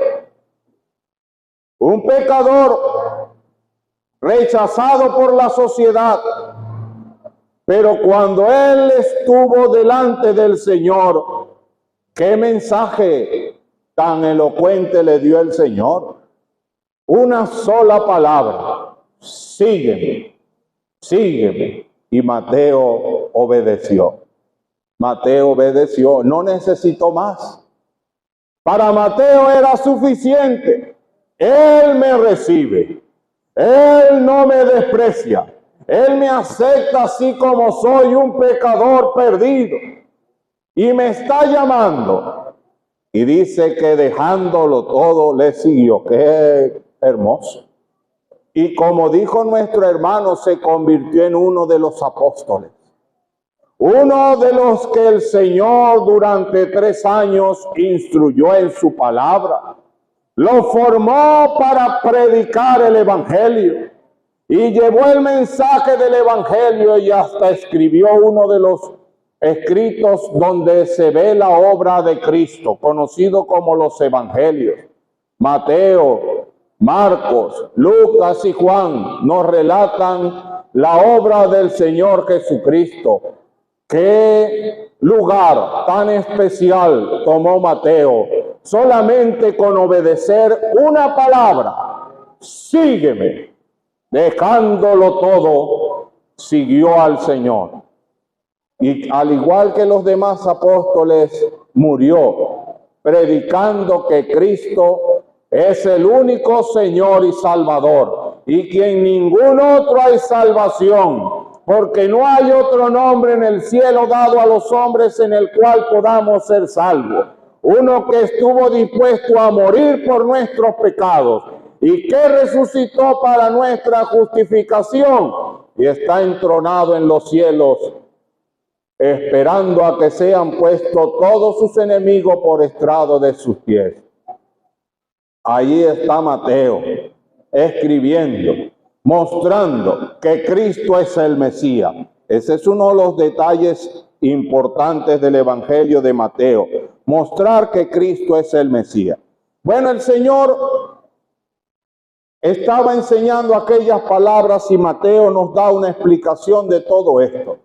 un pecador rechazado por la sociedad. Pero cuando él estuvo delante del Señor, ¿qué mensaje tan elocuente le dio el Señor? Una sola palabra: sígueme, sígueme. Y Mateo obedeció. Mateo obedeció, no necesitó más. Para Mateo era suficiente. Él me recibe, Él no me desprecia. Él me acepta así como soy, un pecador perdido, y me está llamando. Y dice que dejándolo todo le siguió. ¡Qué hermoso! Y como dijo nuestro hermano, se convirtió en uno de los apóstoles. Uno de los que el Señor durante 3 años instruyó en su palabra. Lo formó para predicar el evangelio. Y llevó el mensaje del evangelio, y hasta escribió uno de los escritos donde se ve la obra de Cristo, conocido como los evangelios. Mateo, Marcos, Lucas y Juan nos relatan la obra del Señor Jesucristo. ¿Qué lugar tan especial tomó Mateo? Solamente con obedecer una palabra. sígueme. Dejándolo todo, siguió al Señor. Y al igual que los demás apóstoles, murió predicando que Cristo es el único Señor y Salvador, y que en ningún otro hay salvación, porque no hay otro nombre en el cielo dado a los hombres en el cual podamos ser salvos. Uno que estuvo dispuesto a morir por nuestros pecados y que resucitó para nuestra justificación y está entronado en los cielos, esperando a que sean puestos todos sus enemigos por estrado de sus pies. Allí está Mateo, escribiendo, mostrando que Cristo es el Mesías. Ese es uno de los detalles importantes del Evangelio de Mateo, mostrar que Cristo es el Mesías. Bueno, el Señor estaba enseñando aquellas palabras y Mateo nos da una explicación de todo esto.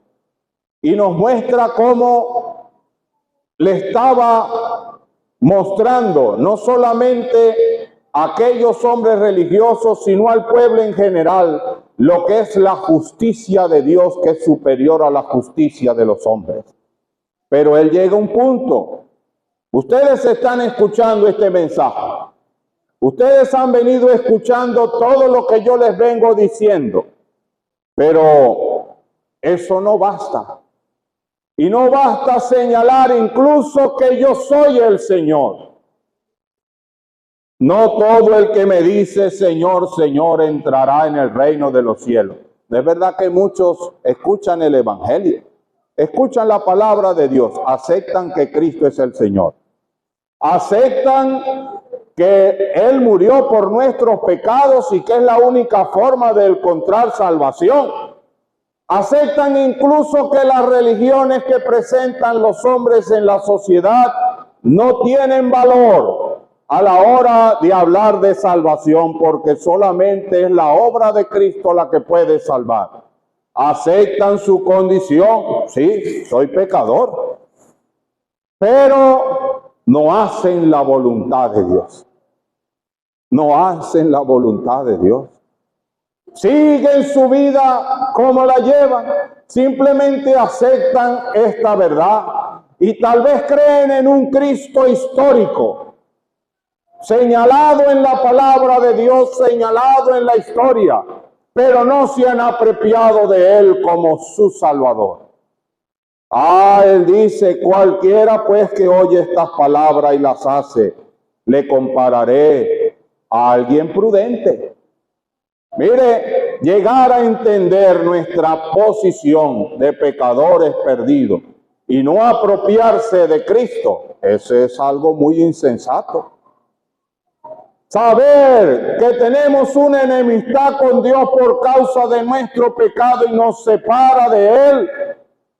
Y nos muestra cómo le estaba mostrando no solamente a aquellos hombres religiosos, sino al pueblo en general, lo que es la justicia de Dios, que es superior a la justicia de los hombres. Pero él llega a un punto. Ustedes están escuchando este mensaje. Ustedes han venido escuchando todo lo que yo les vengo diciendo. Pero eso no basta. Y no basta señalar incluso que yo soy el Señor. No todo el que me dice Señor, Señor entrará en el reino de los cielos. Es verdad que muchos escuchan el Evangelio, escuchan la palabra de Dios, aceptan que Cristo es el Señor. Aceptan que Él murió por nuestros pecados y que es la única forma de encontrar salvación. Aceptan incluso que las religiones que presentan los hombres en la sociedad no tienen valor a la hora de hablar de salvación, porque solamente es la obra de Cristo la que puede salvar. Aceptan su condición, sí, soy pecador, pero no hacen la voluntad de Dios. No hacen la voluntad de Dios. Siguen su vida como la llevan, simplemente aceptan esta verdad y tal vez creen en un Cristo histórico, señalado en la palabra de Dios, señalado en la historia, pero no se han apropiado de Él como su Salvador. Él dice, cualquiera pues que oye estas palabras y las hace, le compararé a alguien prudente. Mire, llegar a entender nuestra posición de pecadores perdidos y no apropiarse de Cristo, ese es algo muy insensato. Saber que tenemos una enemistad con Dios por causa de nuestro pecado y nos separa de Él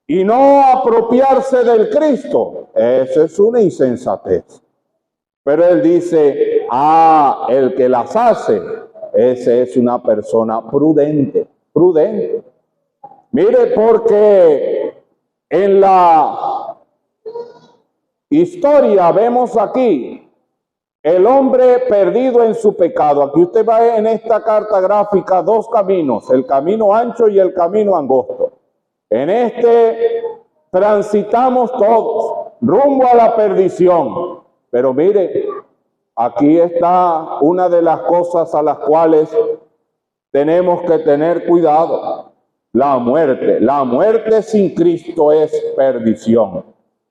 y no apropiarse del Cristo, eso es una insensatez. Pero Él dice, el que las hace, ese es una persona prudente, prudente. Mire, porque en la historia vemos aquí el hombre perdido en su pecado. Aquí usted va en esta carta gráfica dos caminos, el camino ancho y el camino angosto. En este transitamos todos rumbo a la perdición. Pero mire, aquí está una de las cosas a las cuales tenemos que tener cuidado. La muerte. La muerte sin Cristo es perdición.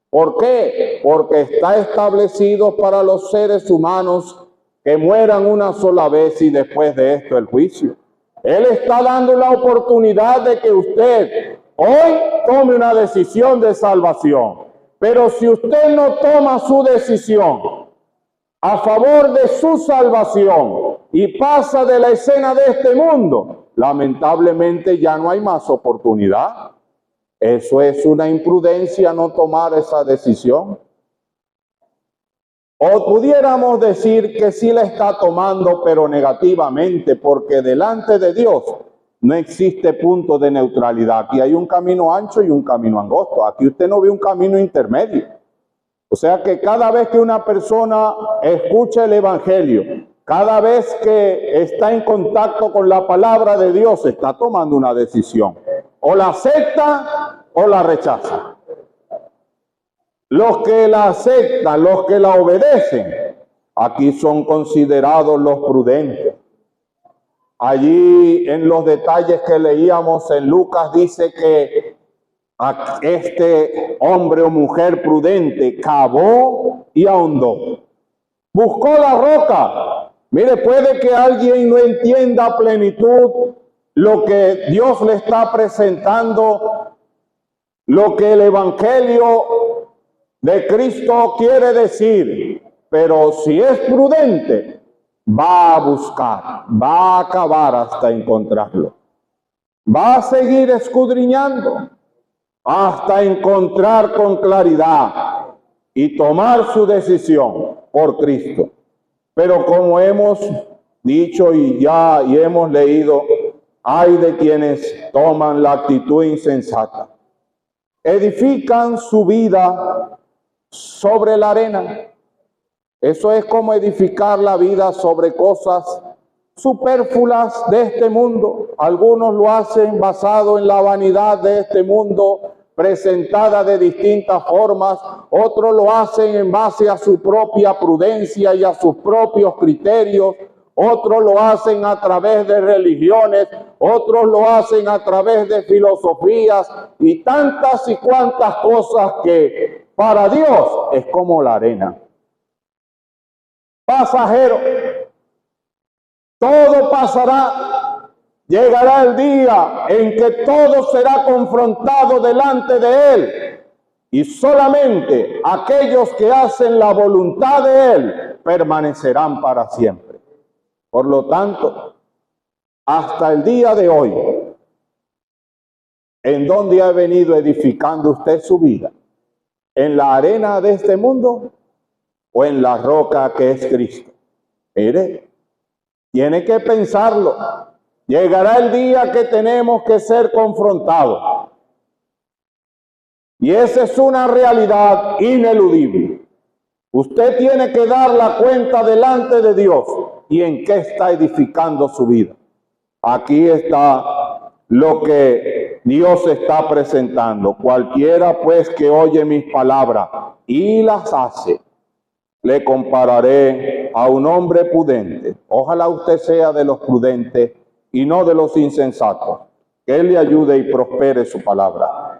¿Por qué? Porque está establecido para los seres humanos que mueran una sola vez y después de esto el juicio. Él está dando la oportunidad de que usted hoy tome una decisión de salvación. Pero si usted no toma su decisión a favor de su salvación y pasa de la escena de este mundo, lamentablemente ya no hay más oportunidad. Eso es una imprudencia no tomar esa decisión. O pudiéramos decir que sí la está tomando, pero negativamente, porque delante de Dios no existe punto de neutralidad. Aquí hay un camino ancho y un camino angosto. Aquí usted no ve un camino intermedio. O sea que cada vez que una persona escucha el Evangelio, Cada vez que está en contacto con la palabra de Dios, está tomando una decisión. O la acepta o la rechaza. Los que la aceptan, los que la obedecen, aquí son considerados los prudentes. Allí en los detalles que leíamos en Lucas dice que este hombre o mujer prudente cavó y ahondó. Buscó la roca. Mire, puede que alguien no entienda a plenitud lo que Dios le está presentando, lo que el Evangelio de Cristo quiere decir, pero si es prudente, va a buscar, va a cavar hasta encontrarlo. Va a seguir escudriñando hasta encontrar con claridad y tomar su decisión por Cristo. Pero como hemos dicho y hemos leído, hay de quienes toman la actitud insensata. Edifican su vida sobre la arena. Eso es como edificar la vida sobre cosas superfluas de este mundo. Algunos lo hacen basado en la vanidad de este mundo, presentada de distintas formas. Otros lo hacen en base a su propia prudencia y a sus propios criterios. Otros lo hacen a través de religiones. Otros lo hacen a través de filosofías y tantas y cuantas cosas que para Dios es como la arena. Pasajero. Todo pasará. Llegará el día en que todo será confrontado delante de Él. Y solamente aquellos que hacen la voluntad de Él permanecerán para siempre. Por lo tanto, hasta el día de hoy, ¿en dónde ha venido edificando usted su vida? ¿En la arena de este mundo o en la roca que es Cristo? Mire, tiene que pensarlo. Llegará el día que tenemos que ser confrontados. Y esa es una realidad ineludible. Usted tiene que dar la cuenta delante de Dios y en qué está edificando su vida. Aquí está lo que Dios está presentando. Cualquiera pues que oye mis palabras y las hace, le compararé a un hombre prudente. Ojalá usted sea de los prudentes y no de los insensatos. Que Él le ayude y prospere su palabra.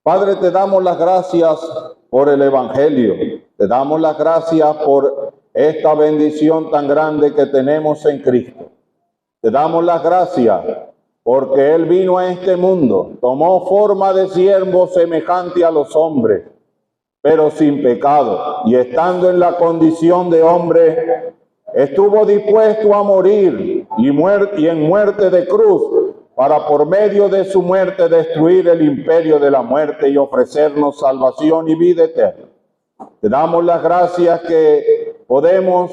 Padre, te damos las gracias por el Evangelio. Te damos las gracias por esta bendición tan grande que tenemos en Cristo. Te damos las gracias porque Él vino a este mundo, tomó forma de siervo semejante a los hombres, pero sin pecado, y estando en la condición de hombre, estuvo dispuesto a morir y en muerte de cruz, para por medio de su muerte destruir el imperio de la muerte y ofrecernos salvación y vida eterna. Te damos las gracias que podemos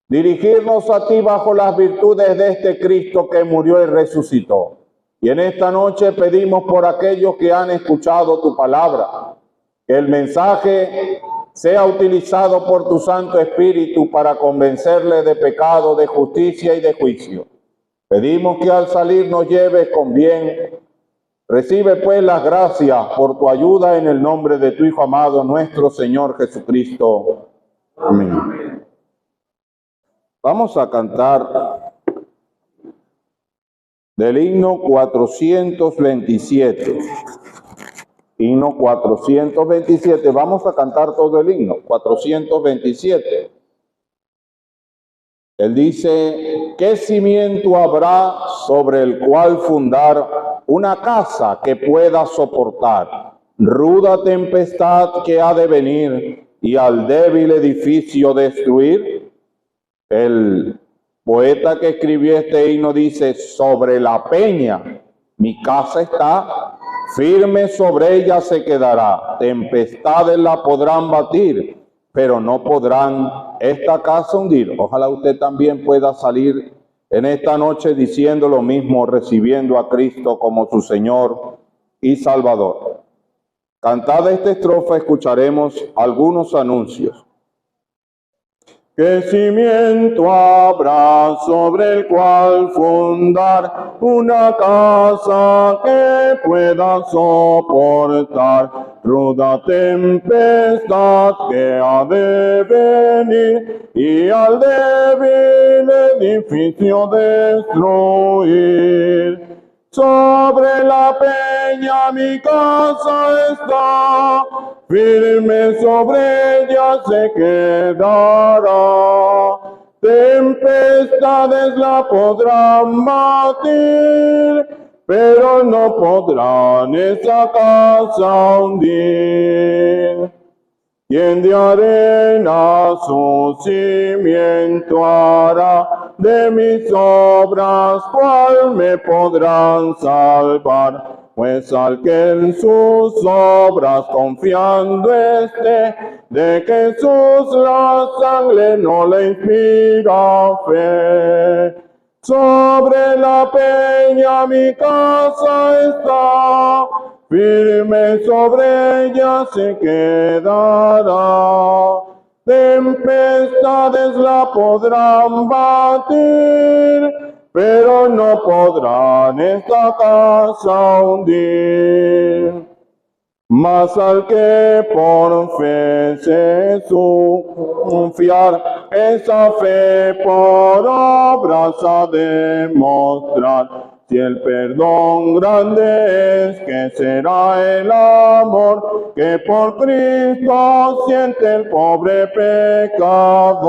dirigirnos a ti bajo las virtudes de este Cristo que murió y resucitó. Y en esta noche pedimos por aquellos que han escuchado tu palabra, que el mensaje sea utilizado por tu Santo Espíritu para convencerle de pecado, de justicia y de juicio. Pedimos que al salir nos lleves con bien. Recibe pues las gracias por tu ayuda en el nombre de tu Hijo amado, nuestro Señor Jesucristo. Amén. Vamos a cantar del himno 427. Himno 427. Vamos a cantar todo el himno. 427. Él dice, ¿qué cimiento habrá sobre el cual fundar una casa que pueda soportar ruda tempestad que ha de venir y al débil edificio destruir? El poeta que escribió este himno dice, sobre la peña mi casa está, firme sobre ella se quedará, tempestades la podrán batir, pero no podrán esta casa hundir. Ojalá usted también pueda salir en esta noche diciendo lo mismo, recibiendo a Cristo como su Señor y Salvador. Cantada esta estrofa, escucharemos algunos anuncios. ¿Qué cimiento habrá sobre el cual fundar una casa que pueda soportar ruda tempestad que ha de venir y al débil edificio destruir? Sobre la peña mi casa está, firme sobre ella se quedará. Tempestades la podrán batir, pero no podrán esa casa hundir. Quien de arena su cimiento hará, de mis obras, ¿cuál me podrán salvar? Pues al que en sus obras confiando esté, de Jesús la sangre no le inspira fe. Sobre la peña mi casa está, firme sobre ella se quedará. Tempestades la podrán batir, pero no podrán esta casa hundir. Mas al que por fe se confiar, esa fe por obras ha de mostrar. Si el perdón grande es, que será el amor que por Cristo siente el pobre pecador.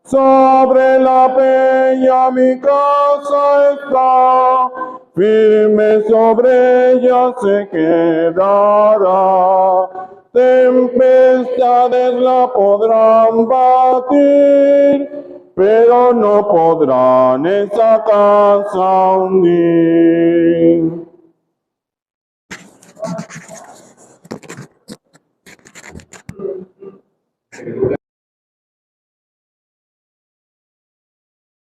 Sobre la peña mi casa está, firme sobre ella se quedará. Tempestades la podrán batir, pero no podrán esa casa hundir.